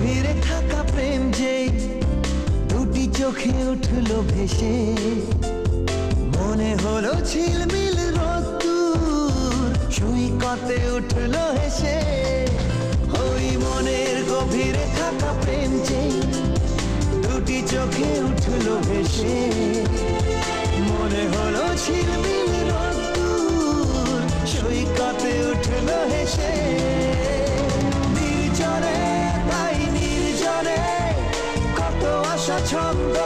গভীরে থাকা প্রেম যেই দুটি চোখে উঠলো ভেসে, মনে হলো ঝিলমিল রোদ্দুর সৈকতে উঠলো হেসে। ওই মনের গভীরে থাকা প্রেম যেই দুটি চোখে উঠলো ভেসে, মনে হলো ঝিলমিল রোদ্দুর সৈকতে উঠলো হেসে। নির্জনে তাই নির্জনে কত আশা ছন্দ